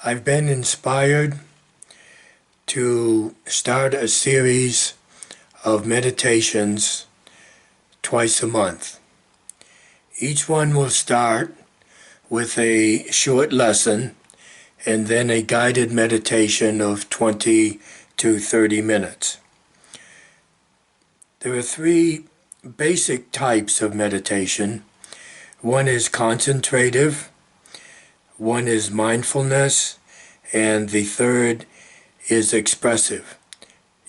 I've been inspired to start a series of meditations twice a month. Each one will start with a short lesson and then a guided meditation of 20 to 30 minutes. There are three basic types of meditation. One is concentrative, one is mindfulness, and the third is expressive,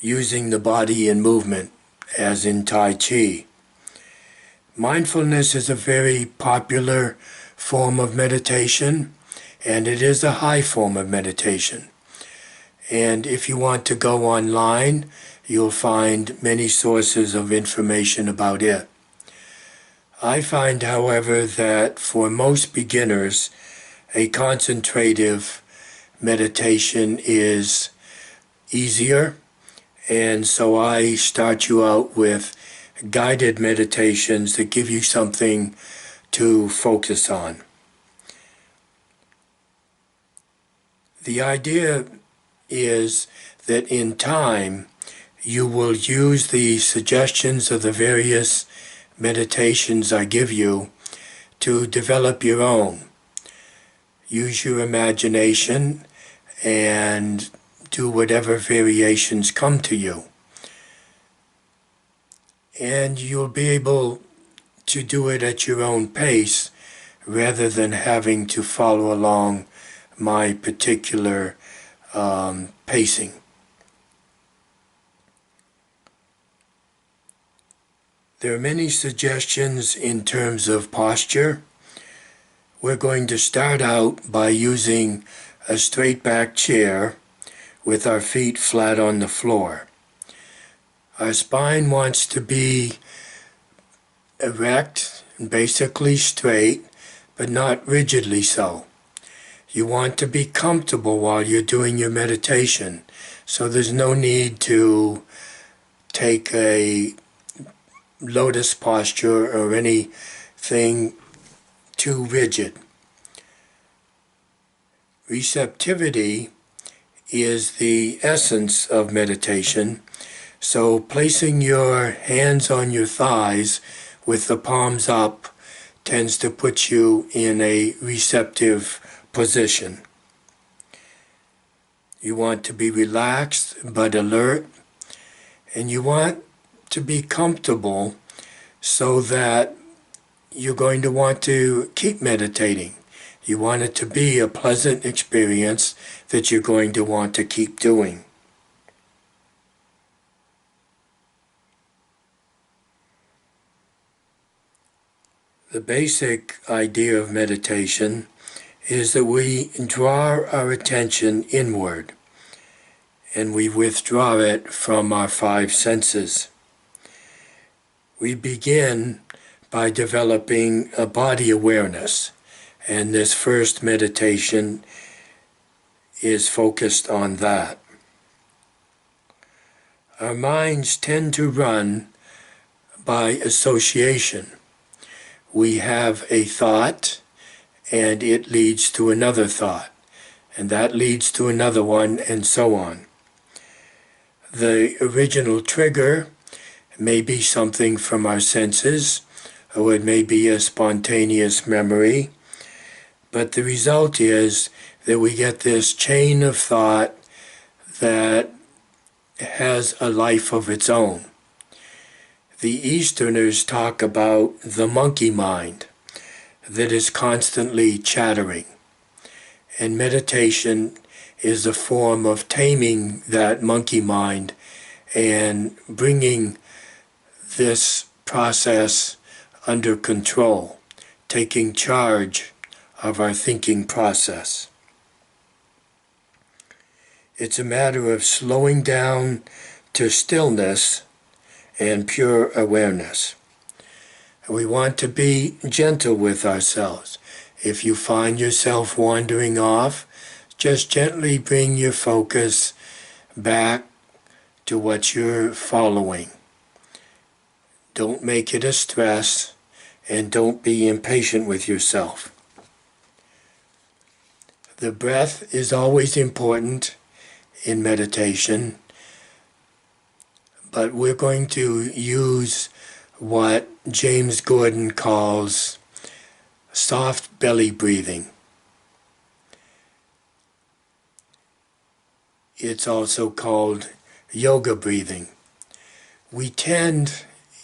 using the body in movement, as in Tai Chi. Mindfulness is a very popular form of meditation, and it is a high form of meditation. And if you want to go online, you'll find many sources of information about it. I find, however, that for most beginners, a concentrative meditation is easier, and so I start you out with guided meditations that give you something to focus on. The idea is that in time you will use the suggestions of the various meditations I give you to develop your own. Use your imagination and do whatever variations come to you. And you'll be able to do it at your own pace rather than having to follow along my particular pacing. There are many suggestions in terms of posture. We're going to start out by using a straight back chair with our feet flat on the floor. Our spine wants to be erect and basically straight, but not rigidly so. You want to be comfortable while you're doing your meditation, so there's no need to take a lotus posture or anything too rigid. Receptivity is the essence of meditation, so placing your hands on your thighs with the palms up tends to put you in a receptive position. You want to be relaxed but alert, and you want to be comfortable so that you're going to want to keep meditating. You want it to be a pleasant experience that you're going to want to keep doing. The basic idea of meditation is that we draw our attention inward and we withdraw it from our five senses. We begin by developing a body awareness, and this first meditation is focused on that. Our minds tend to run by association. We have a thought, and it leads to another thought, and that leads to another one, and so on. The original trigger may be something from our senses, or it may be a spontaneous memory, but the result is that we get this chain of thought that has a life of its own. The Easterners talk about the monkey mind that is constantly chattering, and meditation is a form of taming that monkey mind and bringing this process under control, taking charge of our thinking process. It's a matter of slowing down to stillness and pure awareness. We want to be gentle with ourselves. If you find yourself wandering off, just gently bring your focus back to what you're following. Don't make it a stress, and don't be impatient with yourself. The breath is always important in meditation, but we're going to use what James Gordon calls soft belly breathing. It's also called yoga breathing. We tend,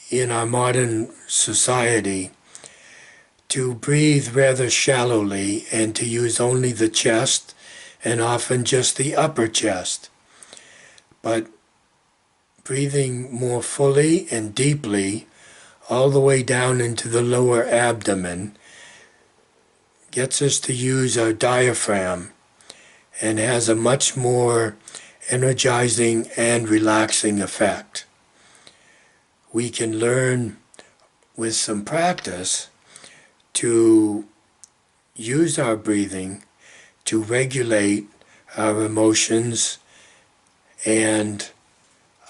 in our modern society, to breathe rather shallowly and to use only the chest and often just the upper chest. But breathing more fully and deeply all the way down into the lower abdomen gets us to use our diaphragm and has a much more energizing and relaxing effect. We can learn with some practice to use our breathing to regulate our emotions and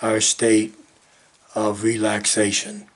our state of relaxation.